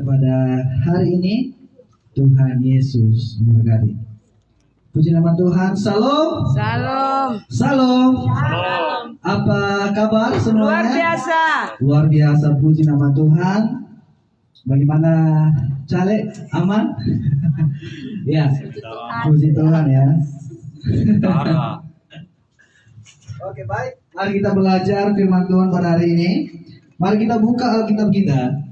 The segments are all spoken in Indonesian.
pada hari ini. Tuhan Yesus memberkati. Puji nama Tuhan. Salam. Salam. Salam. Salam. Apa kabar semuanya? Luar biasa. Luar biasa, puji nama Tuhan. Bagaimana Cale? Aman? Ya, puji Tuhan ya. Oke, baik. Mari kita belajar firman Tuhan pada hari ini. Mari kita buka Alkitab kita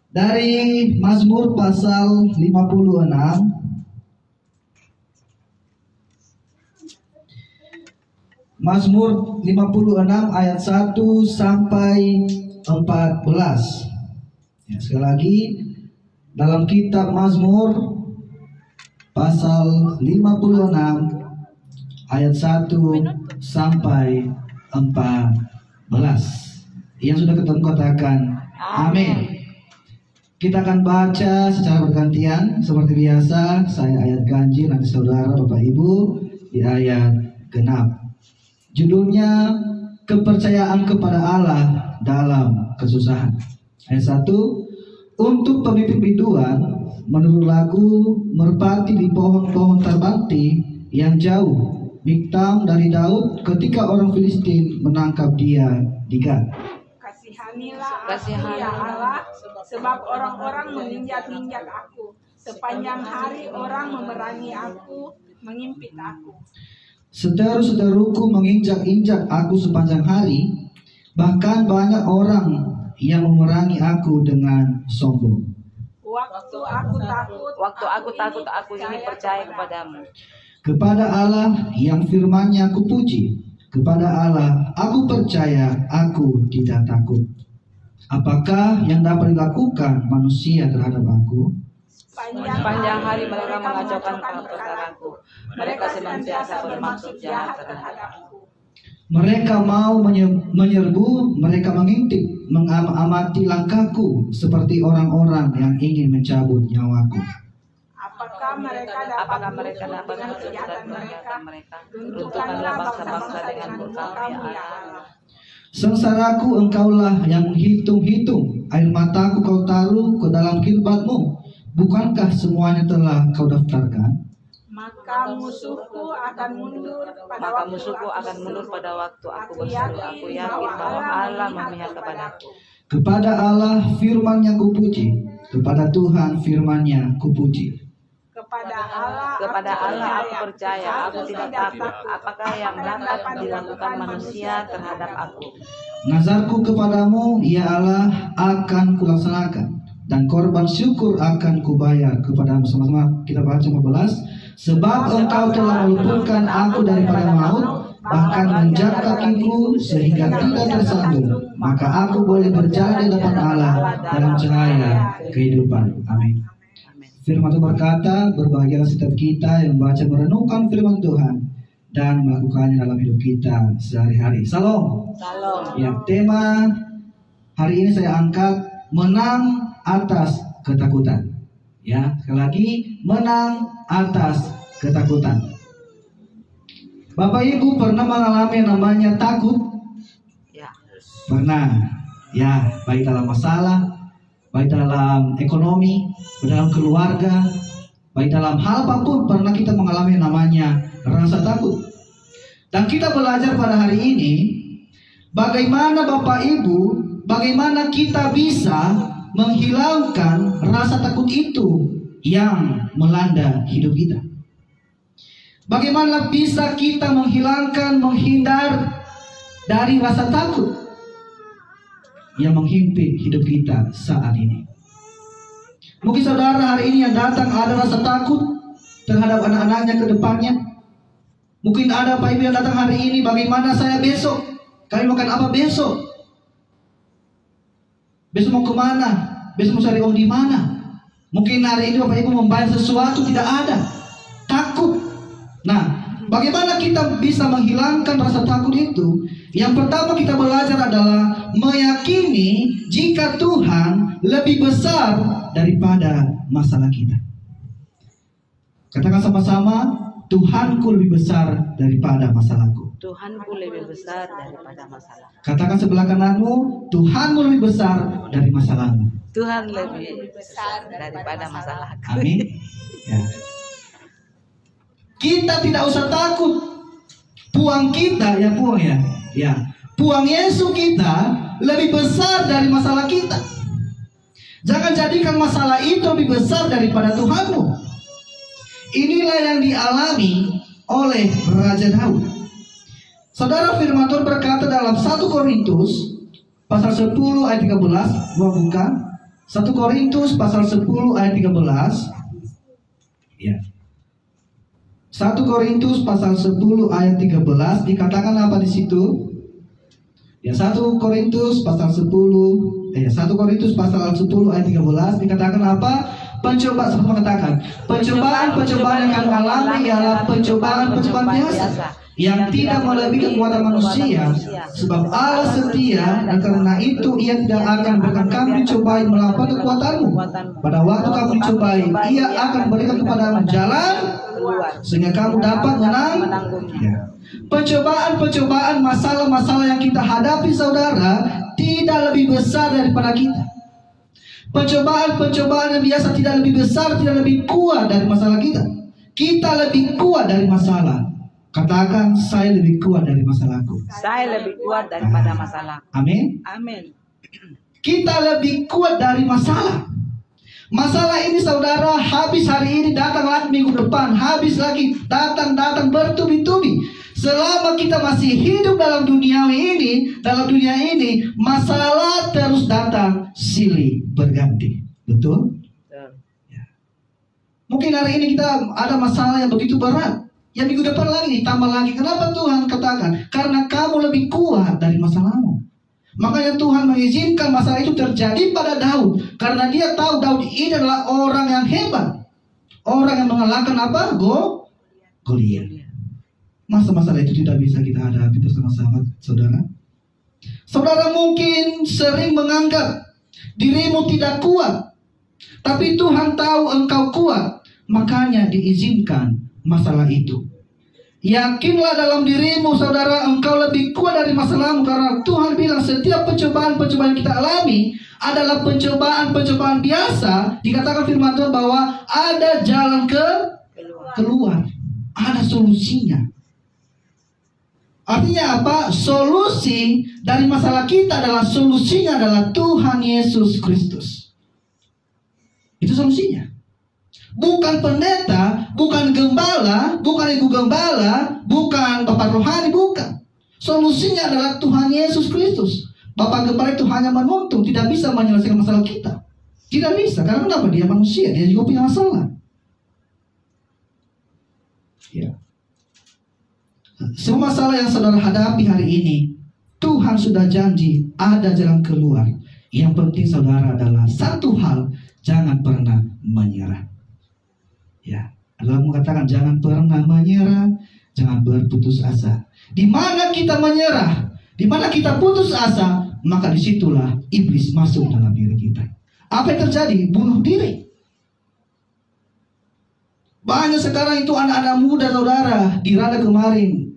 dari Mazmur pasal 56. Mazmur 56 ayat 1 sampai 14. Ya, sekali lagi dalam kitab Mazmur pasal 56 ayat 1 sampai 14. Yang sudah ketemu katakan amin. Kita akan baca secara bergantian seperti biasa. Saya ayat ganjil, nanti saudara Bapak Ibu di ayat genap. Judulnya kepercayaan kepada Allah dalam kesusahan. Ayat 1. Untuk pemimpin biduan menurut lagu merpati di pohon-pohon terbati yang jauh, Miktam dari Daud ketika orang Filistin menangkap dia di Gat. Kasihanilah aku ya Allah, sebab orang-orang menginjak-injak aku. Sepanjang hari orang memerangi aku, mengimpit aku. Seteru-seteruku menginjak-injak aku sepanjang hari, bahkan banyak orang yang memerangi aku dengan sombong. Waktu aku takut, aku ini percaya kepadamu. Kepada Allah yang firman-Nya aku puji, kepada Allah aku percaya, aku tidak takut. Apakah yang dapat dilakukan manusia terhadap aku? Sepanjang hari mereka mengacaukan perkaraku. Mereka senantiasa bermaksud jahat terhadapku. Mereka mau menyerbu, mereka mengintip, mengamati langkahku seperti orang-orang yang ingin mencabut nyawaku. Apakah mereka dapat menunjukkan mereka? Runtuhkanlah bangsa-bangsa dengan murka-Mu ya Allah. Sengsaraku engkaulah yang menghitung-hitung, air mataku kau taruh ke dalam kirbat-Mu. Bukankah semuanya telah kau daftarkan? Maka musuhku akan mundur pada waktu aku berseru. Aku yakin bahwa Allah memihak kepadaku. Kepada Allah firman-Nya kupuji, kepada Tuhan firman-Nya kupuji. Kepada Allah aku percaya, aku tidak takut. Apakah yang dapat dilakukan manusia terhadap aku? Nazarku kepadamu, ya Allah, akan kulaksanakan, dan korban syukur akan kubayar kepadamu. Sama-sama kita baca 14. Sebab engkau telah meluputkan aku daripada maut, bahkan menjaga kakiku sehingga tidak tersandung. Maka aku boleh berjalan di hadapan Allah dalam cahaya kehidupan. Amin. Firman Tuhan berkata, berbahagialah setiap kita yang membaca merenungkan firman Tuhan dan melakukannya dalam hidup kita sehari-hari. Salam. Salam. Ya, tema hari ini saya angkat menang atas ketakutan. Ya, sekali lagi menang atas ketakutan. Bapak Ibu pernah mengalami yang namanya takut? Ya. Pernah. Ya, baik dalam masalah, baik dalam ekonomi, dalam keluarga, baik dalam hal apapun pernah kita mengalami yang namanya rasa takut. Dan kita belajar pada hari ini bagaimana Bapak Ibu, bagaimana kita bisa menghilangkan rasa takut itu yang melanda hidup kita. Bagaimana bisa kita menghindar dari rasa takut yang menghimpit hidup kita saat ini. Mungkin saudara hari ini yang datang ada rasa takut terhadap anak-anaknya ke depannya. Mungkin ada Pak Ibu yang datang hari ini, bagaimana saya besok? Kami makan apa besok? Besok mau kemana? Besok mau cari uang di mana? Mungkin hari ini Bapak Ibu membayar sesuatu tidak ada. Takut. Nah, bagaimana kita bisa menghilangkan rasa takut itu? Yang pertama kita belajar adalah meyakini jika Tuhan lebih besar daripada masalah kita. Katakan sama-sama, Tuhanku lebih besar daripada masalahku. Tuhanku lebih besar daripada masalah. Katakan sebelah kananmu, Tuhanmu lebih besar dari masalahmu. Tuhan lebih besar daripada masalah. Amin. Ya. Kita tidak usah takut. Puang kita, ya puang ya. Ya. Puang Yesus kita lebih besar dari masalah kita. Jangan jadikan masalah itu lebih besar daripada Tuhanmu. Inilah yang dialami oleh Raja Daud. Saudara, firman Tuhan berkata dalam 1 Korintus pasal 10 ayat 13, gua buka 1 Korintus pasal 10 ayat 13. Ya. 1 Korintus pasal 10 ayat 13 dikatakan apa di situ? Ya, 1 Korintus pasal 10 1 Korintus pasal 10 ayat 13 dikatakan apa? Pencobaan, sama mengatakan pencobaan yang kamu alami ialah pencobaan biasa yang tidak melebihi kekuatan manusia, sebab Allah setia dan karena itu Ia tidak akan berikan kamu dicobai melampaui kekuatanmu. Pada waktu kamu dicobai, Ia akan berikan kepadamu jalan sehingga kamu dapat menanggungnya. Pencobaan, masalah-masalah yang kita hadapi, saudara, tidak lebih besar daripada kita. Pencobaan yang biasa tidak lebih besar, tidak lebih kuat dari masalah kita. Kita lebih kuat dari masalah. Katakan, saya lebih kuat dari masalahku. Saya lebih kuat daripada masalah. Amin. Amin. Kita lebih kuat dari masalah. Masalah ini, saudara, habis hari ini, datang lagi minggu depan, habis lagi, datang bertubi-tubi. Selama kita masih hidup dalam dunia ini, masalah terus datang silih berganti. Betul? Ya. Mungkin hari ini kita ada masalah yang begitu berat. Ya, minggu depan lagi tambah lagi. Kenapa Tuhan katakan? Karena kamu lebih kuat dari masalahmu. Makanya Tuhan mengizinkan masalah itu terjadi pada Daud. Karena Dia tahu Daud ini adalah orang yang hebat. Orang yang mengalahkan apa? Goliat. Masa masalah itu tidak bisa kita hadapi bersama-sama, saudara? Saudara mungkin sering menganggap dirimu tidak kuat. Tapi Tuhan tahu engkau kuat. Makanya diizinkan masalah itu. Yakinlah dalam dirimu, saudara, engkau lebih kuat dari masalahmu. Karena Tuhan bilang setiap pencobaan yang kita alami adalah pencobaan biasa. Dikatakan firman Tuhan bahwa ada jalan keluar. Ada solusinya. Artinya apa? Solusi dari masalah kita solusinya adalah Tuhan Yesus Kristus. Itu solusinya. Bukan pendeta, bukan gembala, bukan ibu gembala, bukan bapak rohani, bukan. Solusinya adalah Tuhan Yesus Kristus. Bapak gembala itu hanya menuntun, tidak bisa menyelesaikan masalah kita. Tidak bisa, karena kenapa? Dia manusia, dia juga punya masalah. Ya. Semua masalah yang saudara hadapi hari ini, Tuhan sudah janji ada jalan keluar. Yang penting saudara adalah satu hal, jangan pernah menyerah. Ya, Allah mengatakan jangan pernah menyerah, jangan berputus asa. Di mana kita menyerah, di mana kita putus asa, maka disitulah iblis masuk dalam diri kita. Apa yang terjadi? Bunuh diri. Banyak sekarang itu anak-anak muda, saudara. Di Rada kemarin,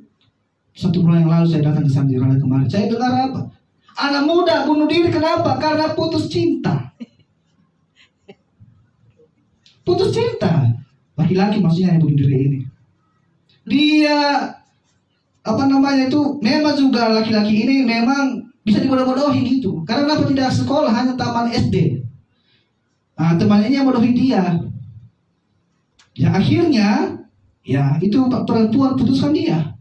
1 bulan yang lalu saya datang ke sana di Rada kemarin. Saya dengar apa? Anak muda bunuh diri, kenapa? Karena putus cinta. Putus cinta. Laki-laki maksudnya yang bunuh diri ini. Dia memang juga laki-laki ini memang bisa dibodoh-bodohi gitu. Karena kenapa tidak sekolah, hanya taman SD. Nah, temannya yang bodohi dia. Ya akhirnya, ya itu perempuan putuskan dia.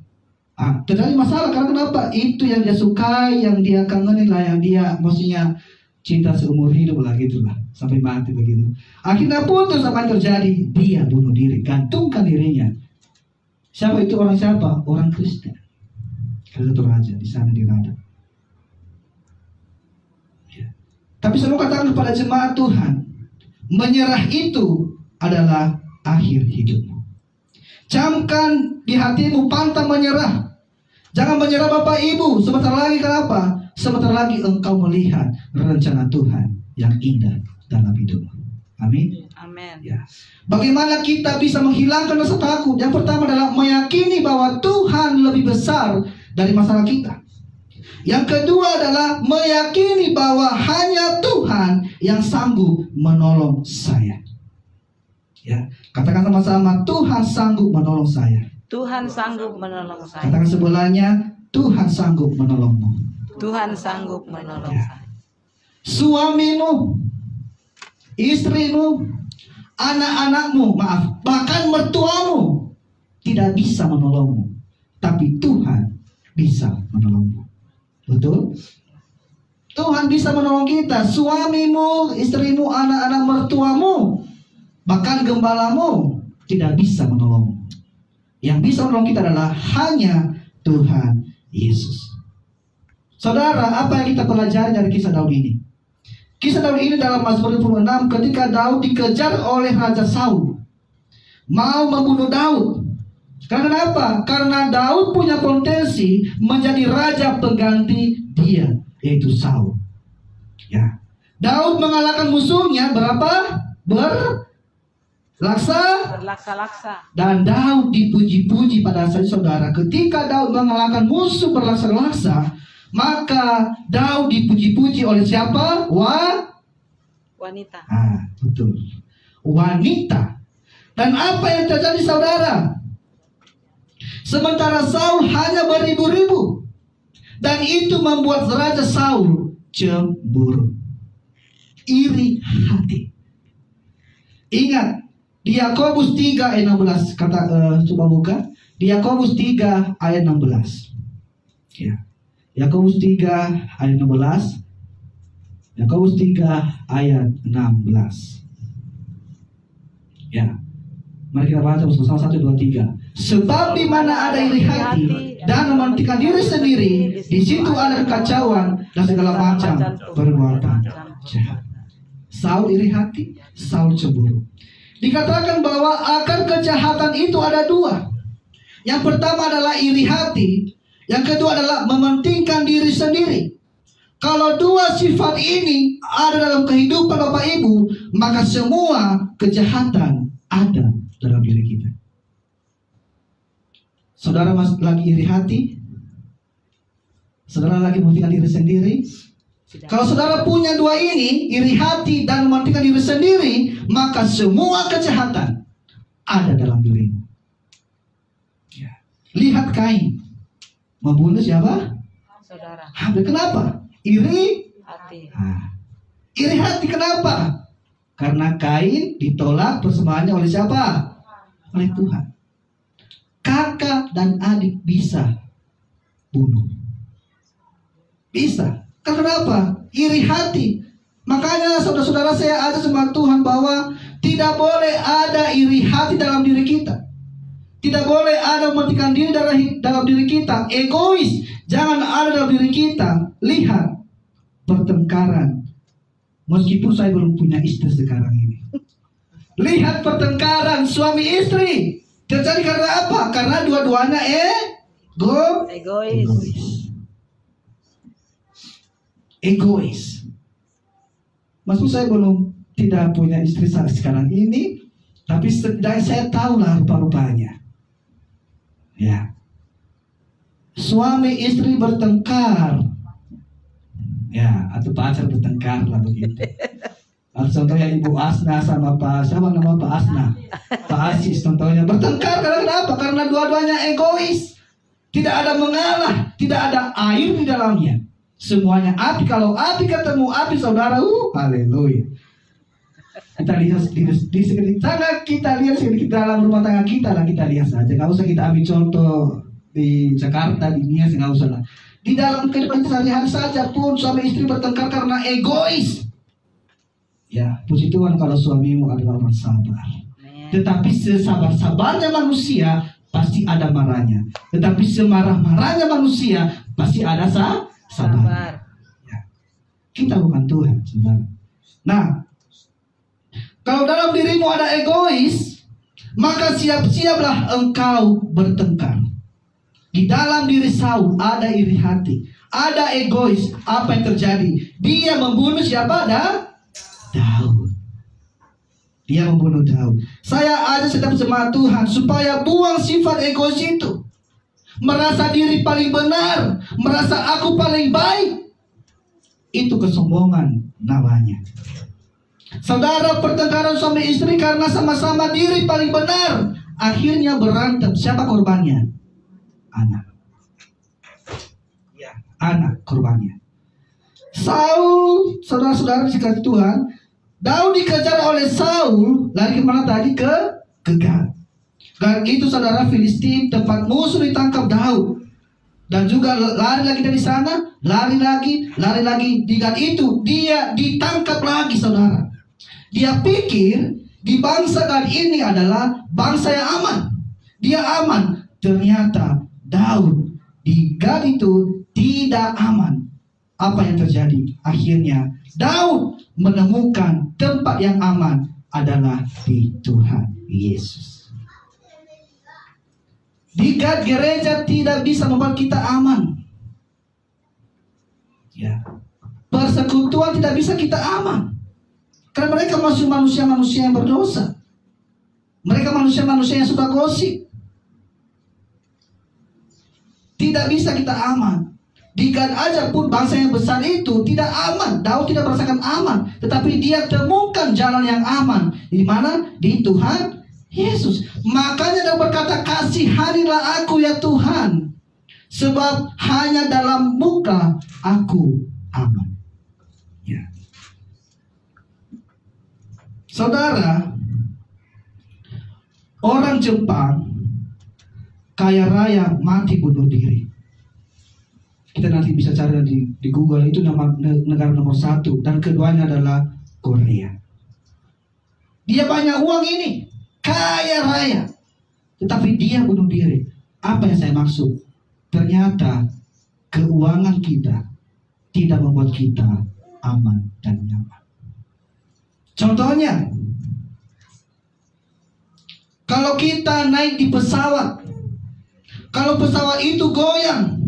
Terjadi masalah karena kenapa? Itu yang dia sukai, yang dia kangenin lah, yang dia maksudnya cinta seumur hidup lah gitulah, sampai mati begitu. Akhirnya putus, apa yang terjadi? Dia bunuh diri, gantungkan dirinya. Siapa itu? Orang siapa? Orang Kristen. Salah satu raja di sana di Rada. Ya. Tapi saya mau katakan kepada jemaat Tuhan, menyerah itu adalah akhir hidupmu. Camkan di hatimu pantang menyerah. Jangan menyerah Bapak Ibu. Sebentar lagi kenapa? Sebentar lagi engkau melihat rencana Tuhan yang indah dalam hidupmu. Amin. Amin. Ya. Bagaimana kita bisa menghilangkan rasa takut? Yang pertama adalah meyakini bahwa Tuhan lebih besar dari masalah kita. Yang kedua adalah meyakini bahwa hanya Tuhan yang sanggup menolong saya. Ya, katakan sama-sama, Tuhan sanggup menolong saya. Tuhan sanggup menolong saya. Katakan sebelahnya, Tuhan sanggup menolongmu. Tuhan sanggup menolong Ya. saya. Suamimu, istrimu, anak-anakmu, bahkan mertuamu tidak bisa menolongmu, tapi Tuhan bisa menolongmu. Betul? Tuhan bisa menolong kita. Suamimu, istrimu, anak-anak, mertuamu, bahkan gembalamu tidak bisa menolongmu. Yang bisa menolong kita adalah hanya Tuhan Yesus. Saudara, apa yang kita pelajari dari kisah Daud ini? Kisah Daud ini dalam Mazmur 26 ketika Daud dikejar oleh Raja Saul, mau membunuh Daud. Karena apa? Karena Daud punya potensi menjadi raja pengganti dia, yaitu Saul. Ya. Daud mengalahkan musuhnya berapa? Berlaksa-laksa. Dan Daud dipuji-puji pada saat saudara. Ketika Daud mengalahkan musuh berlaksa-laksa, maka Daud dipuji-puji oleh siapa? Wanita. Betul. Wanita. Dan apa yang terjadi saudara? Sementara Saul hanya beribu-ribu. Dan itu membuat Raja Saul cemburu, iri hati. Ingat, di Yakobus 3 ayat 16. Coba buka. Di Yakobus 3 ayat 16. Ya. Yakobus 3 ayat 16. Yakobus 3 ayat 16. Ya. Mari kita baca bersama 1, 2, 3. Sebab di mana ada iri hati dan mementingkan diri sendiri, di situ ada kekacauan dan segala macam perbuatan jahat. Saul iri hati, Saul cemburu. Dikatakan bahwa akar kejahatan itu ada dua. Yang pertama adalah iri hati, yang kedua adalah mementingkan diri sendiri. Kalau dua sifat ini ada dalam kehidupan Bapak Ibu, maka semua kejahatan ada dalam diri kita. Saudara lagi iri hati? Saudara lagi mementingkan diri sendiri? Kalau saudara punya dua ini, iri hati dan mementingkan diri sendiri, maka semua kejahatan ada dalam dirimu. Ya. Lihat Kain membunuh siapa? Saudara. Habel. Kenapa? Iri Hati. Iri hati kenapa? Karena Kain ditolak persembahannya oleh siapa? Oleh Tuhan. Kakak dan adik bisa bunuh. Bisa. Kenapa? Iri hati. Makanya saudara-saudara saya ajak sama Tuhan bahwa tidak boleh ada iri hati dalam diri kita. Tidak boleh ada mementingkan diri dalam diri kita. Egois jangan ada dalam diri kita. Lihat pertengkaran. Meskipun saya belum punya istri sekarang ini. Lihat pertengkaran suami istri. Terjadi karena apa? Karena dua-duanya egois. Maksud saya belum tidak punya istri saat sekarang ini, tapi setidaknya saya tahulah rupa-rupanya. Ya. Suami istri bertengkar. Ya, atau pacar bertengkar lah begitu. Contohnya Ibu Asna sama siapa nama Pak Asna? Pak Asis contohnya bertengkar karena apa? Karena dua-duanya egois. Tidak ada mengalah, tidak ada air di dalamnya. Semuanya api. Kalau api ketemu api saudara, haleluya. Kita lihat di sekitar kita lihat sedikit dalam rumah tangga kita lah, kita lihat saja. Nggak usah kita ambil contoh di Jakarta, di Nias, nggak usah lah. Di dalam kehidupan sehari-hari saja pun suami istri bertengkar karena egois. Ya, puji Tuhan kalau suamimu adalah orang sabar. Tetapi sesabar-sabarnya manusia pasti ada marahnya. Tetapi semarah-marahnya manusia pasti ada sabar. Ya. Kita bukan Tuhan, saudara. Nah, kalau dalam dirimu ada egois, maka siap-siaplah engkau bertengkar. Di dalam diri Saul ada iri hati, ada egois. Apa yang terjadi? Dia membunuh siapa? Daud. Dia membunuh Daud. Saya ajak setiap jemaat Tuhan supaya buang sifat egois itu. merasa diri paling benar, merasa aku paling baik. Itu kesombongan namanya. Saudara, pertengkaran suami istri karena sama-sama diri paling benar, akhirnya berantem. Siapa korbannya? Anak. Ya, anak korbannya. Saul, saudara-saudara dikasih Tuhan, Daud dikejar oleh Saul, lari kemana tadi? Ke Gad. Dan itu saudara, Filistin, tempat musuh ditangkap Daud. Dan juga lari lagi dari sana, lari lagi. Di Gad itu dia ditangkap lagi, saudara. Dia pikir di bangsa Gad ini adalah bangsa yang aman. Dia aman. Ternyata Daud di Gad itu tidak aman. Apa yang terjadi? Akhirnya Daud menemukan tempat yang aman adalah di Tuhan Yesus. Di Gad, gereja tidak bisa membuat kita aman. Ya. Persekutuan tidak bisa kita aman. Karena mereka masih manusia-manusia yang berdosa. Mereka manusia-manusia yang suka gosip. Tidak bisa kita aman. Di Gad aja pun bangsa yang besar itu tidak aman. Daud tidak merasakan aman, tetapi dia temukan jalan yang aman. Di mana? Di Tuhan Yesus. Makanya dia berkata, kasihanilah aku ya Tuhan, sebab hanya dalam muka aku aman. Ya. Saudara, orang Jepang kaya raya mati bunuh diri. Kita nanti bisa cari di Google, itu negara nomor 1. Dan keduanya adalah Korea. Dia banyak uang ini, kaya raya, tetapi dia bunuh diri. Apa yang saya maksud? Ternyata keuangan kita tidak membuat kita aman dan nyaman. Contohnya, kalau kita naik di pesawat, kalau pesawat itu goyang,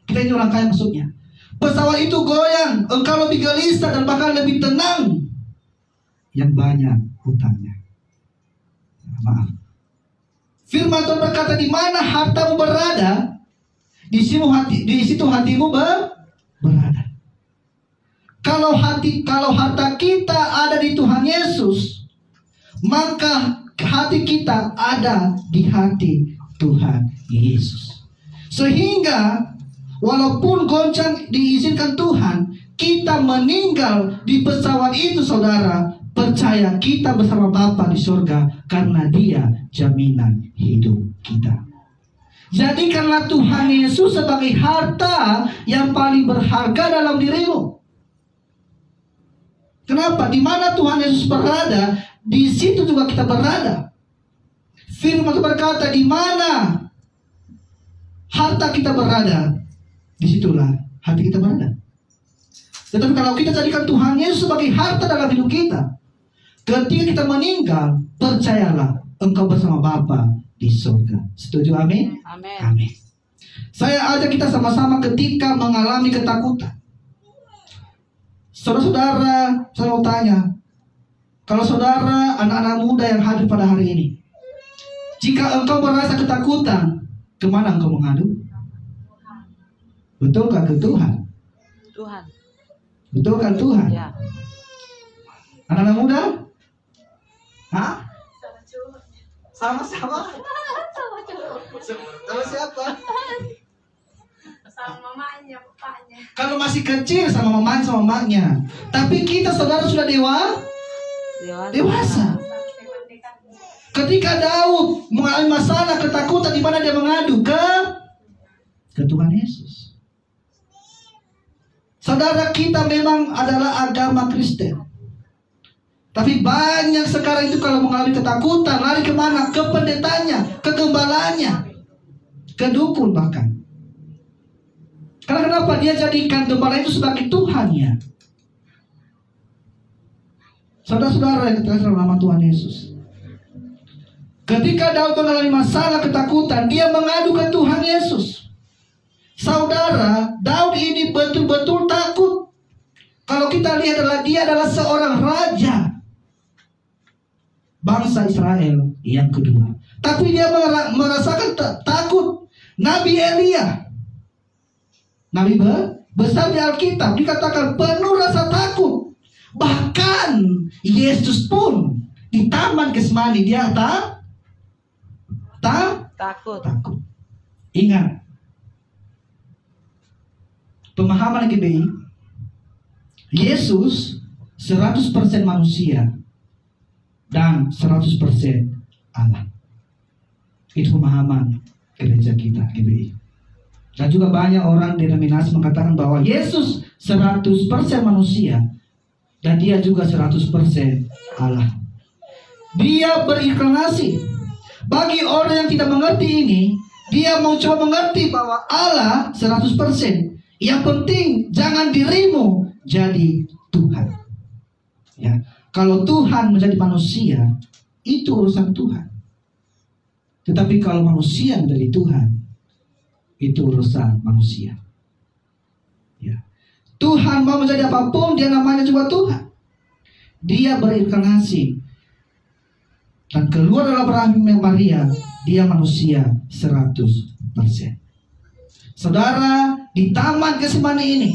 kita ini orang kaya maksudnya, pesawat itu goyang, engkau lebih gelisah dan bahkan lebih tenang. Yang banyak hutangnya. Maaf. Firman Tuhan berkata, di mana hartamu berada, di situ hatimu berada. Kalau harta kita ada di Tuhan Yesus, maka hati kita ada di hati Tuhan Yesus. Sehingga walaupun goncang diizinkan Tuhan, kita meninggal di pesawat itu, saudara, percaya kita bersama Bapa di surga, karena Dia jaminan hidup kita. Jadikanlah Tuhan Yesus sebagai harta yang paling berharga dalam dirimu. Kenapa? Di mana Tuhan Yesus berada, di situ juga kita berada. Firman Tuhan berkata, di mana harta kita berada, disitulah hati kita berada. Tetapi kalau kita jadikan Tuhan Yesus sebagai harta dalam hidup kita, ketika kita meninggal, percayalah, engkau bersama Bapa di surga. Setuju? Amin? Amin. Amin. Saya ajak kita sama-sama ketika mengalami ketakutan. Saudara-saudara, saya mau tanya, kalau saudara anak-anak muda yang hadir pada hari ini, jika engkau merasa ketakutan, kemana engkau mengadu? Betulkah ke Tuhan? Tuhan. Betulkah Tuhan? Ya. Anak-anak muda? Hah? Sama-sama? Sama siapa? Sama mamanya, bapaknya. Kalau masih kecil sama mamanya, sama mamanya. Tapi kita saudara sudah dewasa. Ketika Daud mengalami masalah ketakutan, di mana dia mengadu? Ke Tuhan Yesus. Saudara, kita memang adalah agama Kristen, tapi banyak sekarang itu kalau mengalami ketakutan, lari kemana? Ke pendetanya, ke gembalanya, ke dukun bahkan. Karena kenapa? Dia jadikan gembala itu sebagai Tuhannya. Saudara-saudara yang dikasihi dalam nama Tuhan Yesus, ketika Daud mengalami masalah ketakutan, dia mengadu ke Tuhan Yesus. Saudara, Daud ini betul-betul takut. Kalau kita lihat dia adalah seorang raja bangsa Israel yang kedua. Tapi dia merasakan takut. Nabi Elia, nabi besar di Alkitab, dikatakan penuh rasa takut. Bahkan Yesus pun di Taman Getsemani dia Takut. Ingat, pemahaman GBI, Yesus 100% manusia dan 100% Allah. Itu pemahaman gereja kita GBI. Dan juga banyak orang denominasi mengatakan bahwa Yesus 100% manusia dan dia juga 100% Allah. Dia berinkarnasi. Bagi orang yang tidak mengerti ini, dia mau coba mengerti bahwa Allah 100%. Yang penting jangan dirimu jadi Tuhan. Ya, kalau Tuhan menjadi manusia, itu urusan Tuhan. Tetapi kalau manusia menjadi Tuhan, itu urusan manusia. Ya. Tuhan mau menjadi apapun, dia namanya juga Tuhan. Dia berinkarnasi dan keluar dari rahim Maria, dia manusia 100%. Saudara, di Taman Getsemani ini,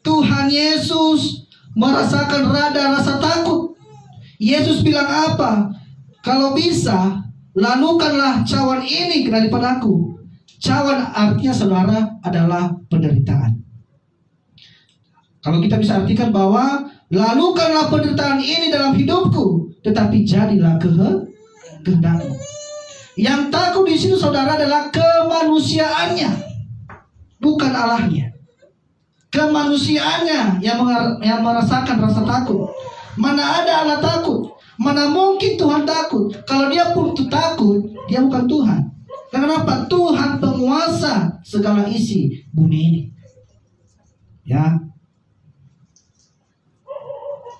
Tuhan Yesus merasakan rasa takut. Yesus bilang apa? Kalau bisa, lalukanlah cawan ini daripadaku. Cawan artinya, saudara, adalah penderitaan. Kalau kita bisa artikan bahwa lalukanlah penderitaan ini dalam hidupku, tetapi jadilah kehendakmu. Yang takut di situ, saudara, adalah kemanusiaannya, bukan Allahnya. Kemanusiaannya yang merasakan rasa takut. Mana ada Allah takut? Mana mungkin Tuhan takut? Kalau dia pun takut, dia bukan Tuhan. Kenapa? Tuhan penguasa segala isi bumi ini. Ya,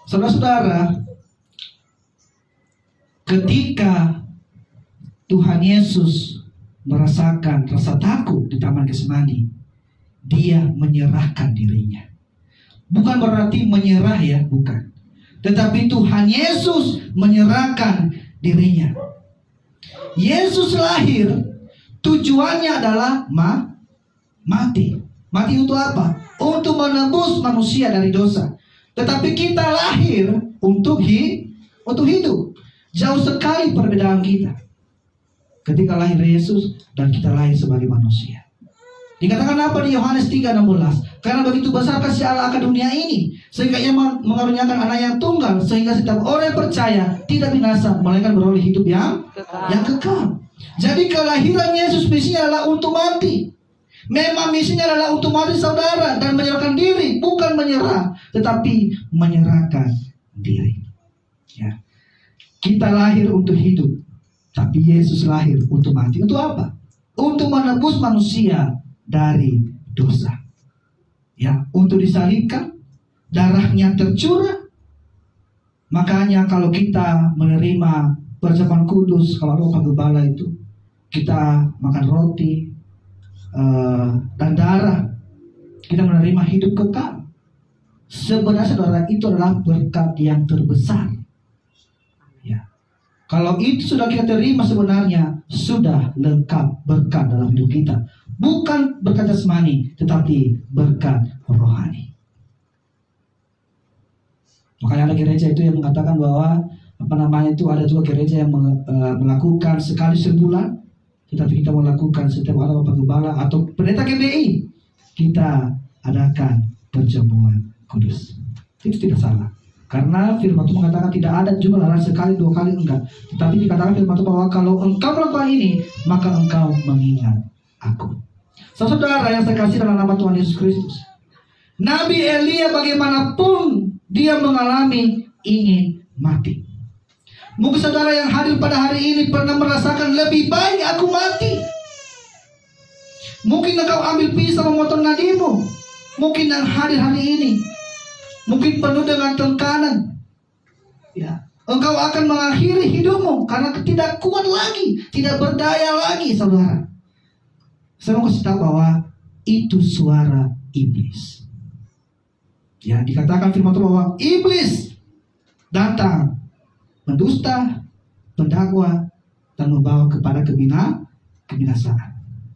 saudara-saudara, ketika Tuhan Yesus merasakan rasa takut di Taman Getsemani, dia menyerahkan dirinya. Bukan berarti menyerah ya, bukan. Tetapi Tuhan Yesus menyerahkan dirinya. Yesus lahir, tujuannya adalah mati. Mati untuk apa? Untuk menebus manusia dari dosa. Tetapi kita lahir untuk hidup. Jauh sekali perbedaan kita ketika lahir Yesus dan kita lahir sebagai manusia. Dikatakan apa di Yohanes 3:16? Karena begitu besar kasih Allah akan dunia ini, sehingga ia mengaruniakan anak yang tunggal, sehingga setiap orang yang percaya tidak binasa, melainkan beroleh hidup yang kekal. Jadi kelahiran Yesus misinya adalah untuk mati. Memang misinya adalah untuk mati, saudara, dan menyerahkan diri, bukan menyerah, tetapi menyerahkan diri. Ya. Kita lahir untuk hidup, tapi Yesus lahir untuk mati. Untuk apa? Untuk menebus manusia dari dosa. Ya, untuk disalibkan, darahnya tercurah. Makanya kalau kita menerima perjamuan kudus, kalau Bapak Gembala itu, kita makan roti dan darah, kita menerima hidup kekal. Sebenarnya, saudara, itu adalah berkat yang terbesar. Ya. Kalau itu sudah kita terima, sebenarnya sudah lengkap berkat dalam hidup kita. Bukan berkat jasmani, tetapi berkat rohani. Makanya ada gereja itu yang mengatakan bahwa itu ada juga gereja yang melakukan sekali sebulan, tetapi kita melakukan setiap hari Bapak Gembala atau pendeta GBI, kita adakan perjamuan kudus. Itu tidak salah. Karena firman Tuhan mengatakan tidak ada jumlah sekali, 2 kali, enggak. Tetapi dikatakan firman Tuhan bahwa kalau engkau melakukan ini, maka engkau mengingat aku. Saudara yang saya kasih dalam nama Tuhan Yesus Kristus, Nabi Elia bagaimanapun dia mengalami ingin mati. Mungkin saudara yang hadir pada hari ini pernah merasakan lebih baik aku mati. Mungkin engkau ambil pisau memotong nadimu. Mungkin yang hadir hari ini mungkin penuh dengan tekanan. Ya, engkau akan mengakhiri hidupmu karena tidak kuat lagi, tidak berdaya lagi, saudara. Saya mau kasih tahu bahwa itu suara iblis. Ya, dikatakan firman Tuhan bahwa iblis datang mendusta, mendakwa, dan membawa kepada kebinasaan.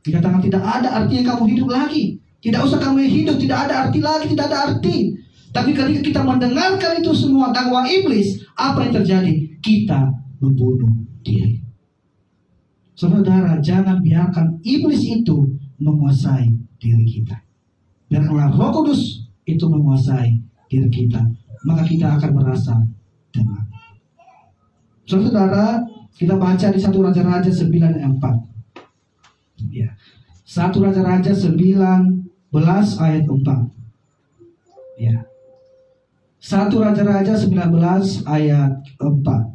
Dikatakan tidak ada artinya kamu hidup lagi. Tidak usah kamu hidup, tidak ada arti lagi, tidak ada arti. Tapi ketika kita mendengarkan itu semua dakwah iblis, apa yang terjadi? Kita membunuh diri. Saudara, jangan biarkan iblis itu menguasai diri kita. Biarkanlah Roh Kudus itu menguasai diri kita, maka kita akan merasa tenang. Saudara, kita baca di 1 Raja-Raja 9 ayat 4. Ya. 1 Raja-Raja 19 ayat 4. Ya. 1 Raja-Raja 19 ayat 4.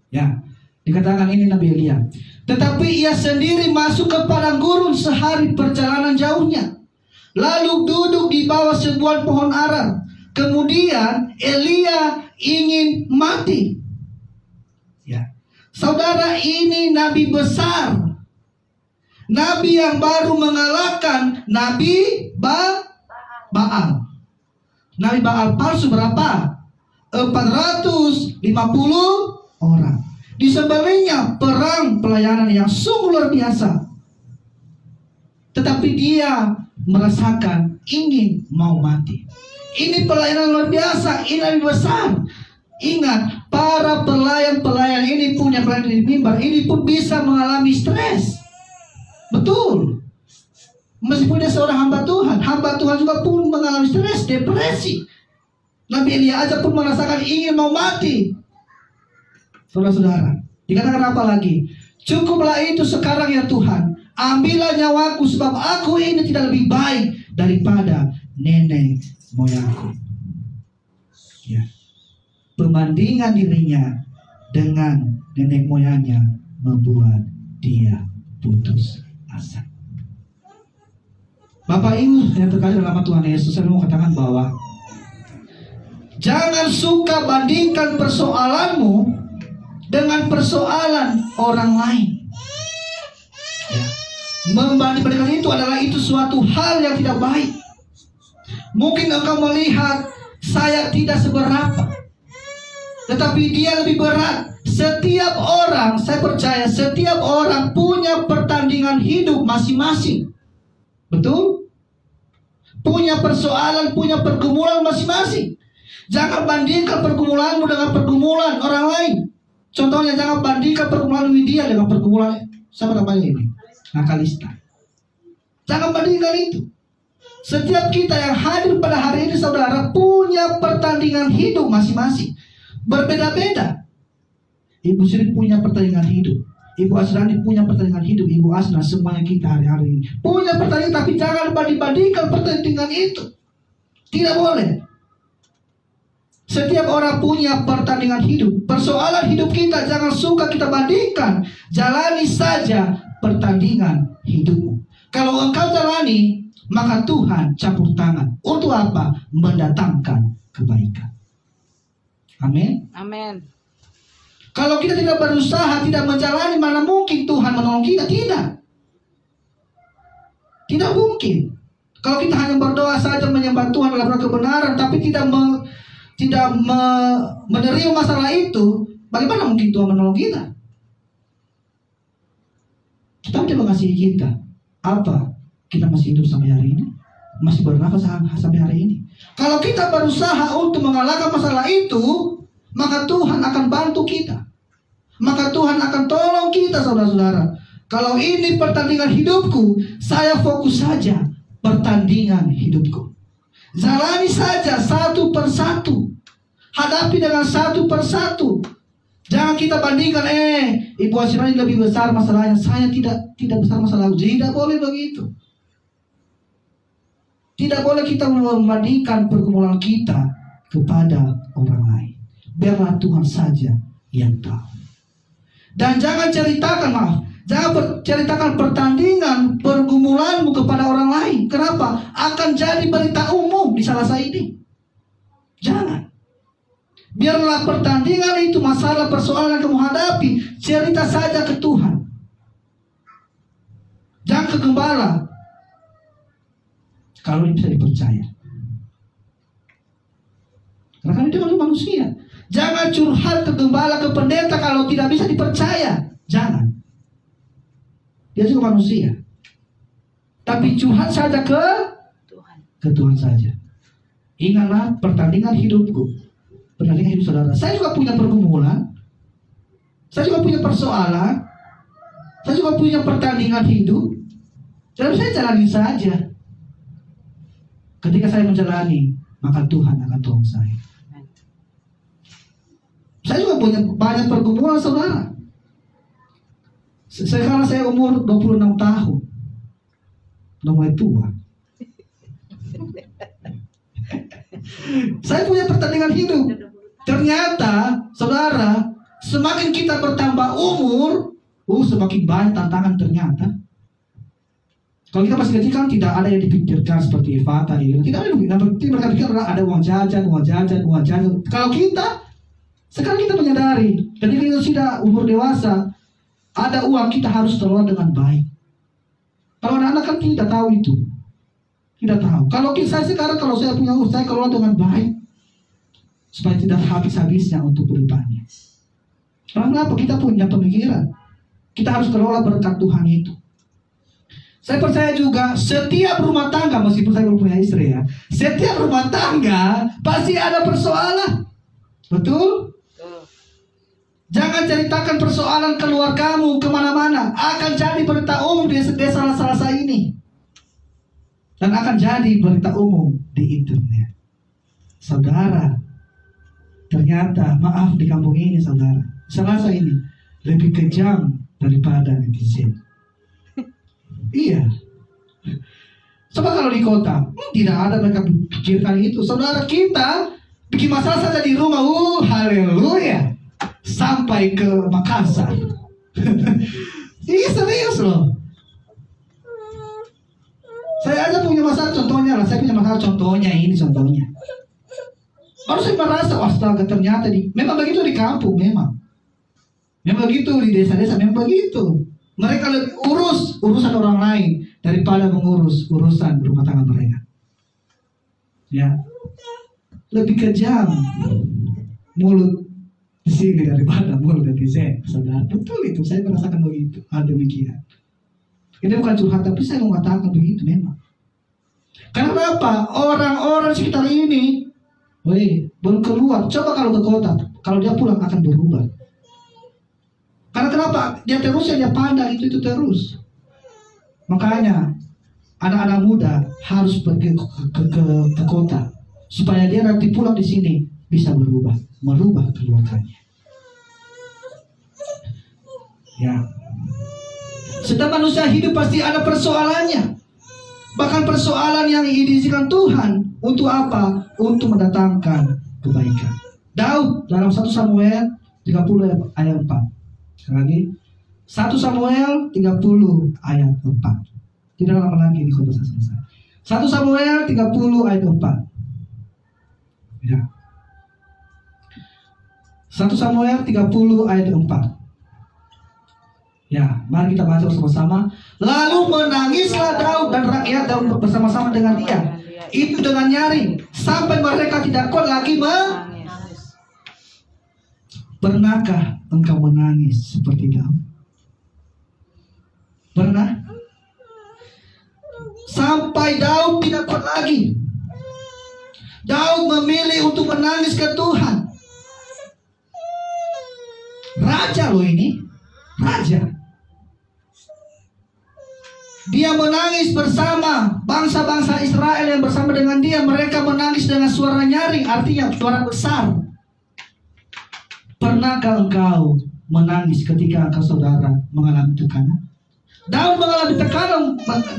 Ya, dikatakan ini Nabi Elia. Tetapi ia sendiri masuk ke padang gurun sehari perjalanan jauhnya, lalu duduk di bawah sebuah pohon ara. Kemudian Elia ingin mati. Ya, saudara, ini nabi besar, nabi yang baru mengalahkan Nabi Baal. Nabi Baal palsu berapa? 450 orang. Disebelahnya perang pelayanan yang sungguh luar biasa. Tetapi dia merasakan ingin mau mati. Ini pelayanan luar biasa, ini lebih besar. Ingat, para pelayan-pelayan ini punya pelayan di mimbar, ini pun bisa mengalami stres. Betul. Meskipun dia seorang hamba Tuhan juga pun mengalami stres, depresi. Nabi Elia aja pun merasakan ingin mau mati. Saudara-saudara, dikatakan apa lagi? Cukuplah itu sekarang ya Tuhan, ambillah nyawaku, sebab aku ini tidak lebih baik daripada nenek moyangku. Ya. Pembandingan dirinya dengan nenek moyangnya membuat dia putus asa. Bapak Ibu yang terkasih dalam Tuhan Yesus, saya mau katakan bahwa jangan suka bandingkan persoalanmu dengan persoalan orang lain. Ya. Membandingkan itu suatu hal yang tidak baik. Mungkin engkau melihat saya tidak seberapa, tetapi dia lebih berat. Setiap orang, saya percaya setiap orang punya pertandingan hidup masing-masing. Betul? Punya persoalan, punya pergumulan masing-masing. Jangan bandingkan pergumulanmu dengan pergumulan orang lain. Contohnya, jangan bandingkan pergumulan Widya dengan pergumulan siapa namanya ini? Kalista. Jangan bandingkan itu. Setiap kita yang hadir pada hari ini, saudara, punya pertandingan hidup masing-masing. Berbeda-beda. Ibu Sri punya pertandingan hidup, Ibu Asrani punya pertandingan hidup, Ibu Asna, semuanya kita hari-hari ini punya pertandingan, tapi jangan banding-bandingkan pertandingan itu. Tidak boleh. Setiap orang punya pertandingan hidup. Persoalan hidup kita jangan suka kita bandingkan. Jalani saja pertandingan hidupmu. Kalau engkau jalani, maka Tuhan campur tangan. Untuk apa? Mendatangkan kebaikan. Amin. Amin. Kalau kita tidak berusaha, tidak menjalani, mana mungkin Tuhan menolong kita? Tidak. Tidak mungkin. Kalau kita hanya berdoa saja menyembah Tuhan dalam kebenaran, tapi tidak menerima masalah itu, bagaimana mungkin Tuhan menolong kita? Kita tidak mengasihi kita. Apa? Kita masih hidup sampai hari ini? Masih bernafas sampai hari ini? Kalau kita berusaha untuk mengalahkan masalah itu, maka Tuhan akan bantu kita. Maka Tuhan akan tolong kita, saudara-saudara. Kalau ini pertandingan hidupku, saya fokus saja pertandingan hidupku. Jalani saja satu persatu. Hadapi dengan satu persatu. Jangan kita bandingkan, Ibu Asirani lebih besar masalahnya, saya tidak besar masalah. Tidak boleh begitu. Tidak boleh kita membandingkan pergumulan kita kepada orang lain. Biarlah Tuhan saja yang tahu. Dan jangan ceritakan pertandingan pergumulanmu kepada orang lain. Kenapa? Akan jadi berita umum di Salasa ini. Jangan. Biarlah pertandingan itu, masalah persoalan yang kamu hadapi, cerita saja ke Tuhan. Jangan ke gembala. Kalau ini bisa dipercaya. Karena kan Karena dia manusia. Jangan curhat ke gembala, ke pendeta kalau tidak bisa dipercaya. Jangan. Dia juga manusia. Tapi curhat saja ke Tuhan saja. Ingatlah pertandingan hidupku, pertandingan hidup saudara. Saya juga punya pergumulan. Saya juga punya persoalan. Saya juga punya pertandingan hidup. Dan saya jalani saja. Ketika saya menjalani, maka Tuhan akan tolong saya. Saya juga punya banyak pergumulan saudara. Sekarang saya umur 26 tahun. Udah mulai tua. Saya punya pertandingan hidup. Ternyata saudara, semakin kita bertambah umur, semakin banyak tantangan ternyata. Kalau kita masih kecil kan tidak ada yang dipikirkan seperti Evata, tidak ada yang mereka pikir ada uang jajan. Kalau kita sekarang kita menyadari, ketika kita sudah umur dewasa, ada uang kita harus kelola dengan baik. Kalau anak-anak kan tidak tahu itu, tidak tahu. Kalau saya sekarang, kalau saya punya uang, saya kelola dengan baik, supaya tidak habis-habisnya untuk kedepannya. Karena apa? Kita punya pemikiran. Kita harus kelola berkat Tuhan itu. Saya percaya juga setiap rumah tangga, meskipun saya belum punya istri ya, setiap rumah tangga pasti ada persoalan. Betul? Jangan ceritakan persoalan keluargamu kemana-mana. Akan jadi berita umum di desa ini. Dan akan jadi berita umum di internet. Saudara, ternyata maaf di kampung ini saudara, Selasa ini lebih kejam daripada netizen. Iya. Coba kalau di kota, tidak ada mereka pikirkan itu. Saudara, kita bikin masalah saja di rumah. Haleluya. Sampai ke Makassar. Ini serius loh. Saya aja punya masalah contohnya lah. Saya punya masalah contohnya ini contohnya. Baru saya merasa astaga ternyata memang begitu di kampung memang begitu di desa-desa memang begitu. Mereka urus urusan orang lain daripada mengurus urusan rumah tangga mereka. Ya, lebih kejam mulut di sini daripada mulut netizen, saudara. Betul itu, saya merasakan begitu. Hal demikian. Ini bukan curhat, tapi saya mengatakan begitu memang. Karena apa? Orang-orang sekitar ini, belum keluar. Coba kalau ke kota, kalau dia pulang akan berubah. Karena kenapa? Dia terus dia pandang itu terus. Makanya anak-anak muda harus pergi ke kota supaya dia nanti pulang di sini bisa merubah keluarganya. Ya. Setiap manusia hidup pasti ada persoalannya. Bahkan persoalan yang diizinkan Tuhan untuk apa? Untuk mendatangkan kebaikan. Daud dalam 1 Samuel 30 ayat 4. Sekali lagi, 1 Samuel 30 ayat 4. Tidak lama lagi ini khotbah selesai. 1 Samuel 30 ayat 4. Ya. 1 Samuel 30 ayat 4. Ya, mari kita baca bersama-sama. Lalu menangislah Daud dan rakyat Daud bersama-sama dengan dia. Itu dengan nyaring sampai mereka tidak kuat lagi menangis. Pernahkah engkau menangis seperti Daud? Pernah? Sampai Daud tidak kuat lagi. Daud memilih untuk menangis ke Tuhan. Raja loh ini, raja. Dia menangis bersama bangsa-bangsa Israel yang bersama dengan dia. Mereka menangis dengan suara nyaring, artinya suara besar. Pernahkah engkau menangis ketika engkau saudara mengalami tekanan? Daud mengalami tekanan,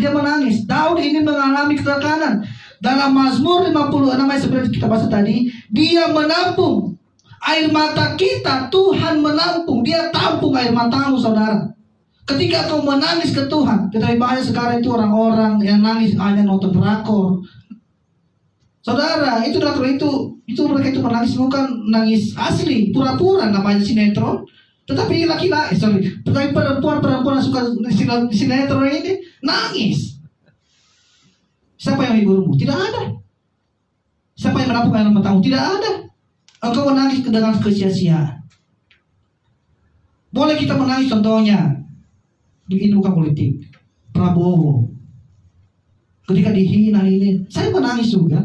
dia menangis. Daud ini mengalami tekanan. Dalam Mazmur 56 ayat seperti kita baca tadi, dia menampung air mata kita. Tuhan menampung, dia tampung air matamu saudara. Ketika kau menangis ke Tuhan, tetapi banyak sekarang itu orang-orang yang nangis hanya nonton drakor. Saudara, itu drakor itu mereka itu menangis bukan nangis asli, pura-pura namanya sinetron. Tetapi tetapi perempuan yang suka sinetron ini nangis. Siapa yang hiburmu? Tidak ada. Siapa yang menampung air matamu? Tidak ada. Engkau menangis dengan kesia-siaan. Boleh kita menangis contohnya ini bukan politik. Prabowo ketika dihina ini, saya menangis juga.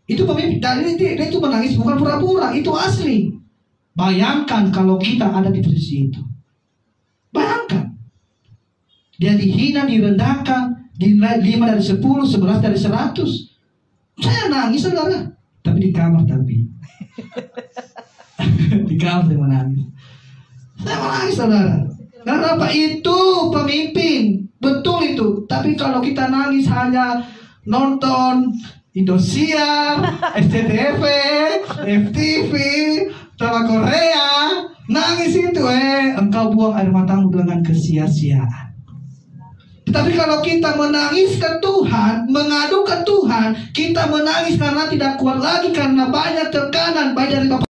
Itu pemimpin, dan dia itu menangis bukan pura-pura, itu asli. Bayangkan kalau kita ada di posisi itu. Bayangkan. Dia dihina, direndahkan, dinilai 5 dari 10, 11 dari 100. Saya nangis, saudara. Tapi di kamar tapi. Di kamar saya menangis. Saya menangis, saudara. Karena apa? Itu pemimpin. Betul itu. Tapi kalau kita nangis hanya nonton Indosiar, SCTV, FTV, Tela Korea, nangis itu engkau buang air matamu dengan kesia-siaan. Tetapi kalau kita menangis ke Tuhan, mengadu ke Tuhan, kita menangis karena tidak kuat lagi, karena banyak tekanan baik dari Bapak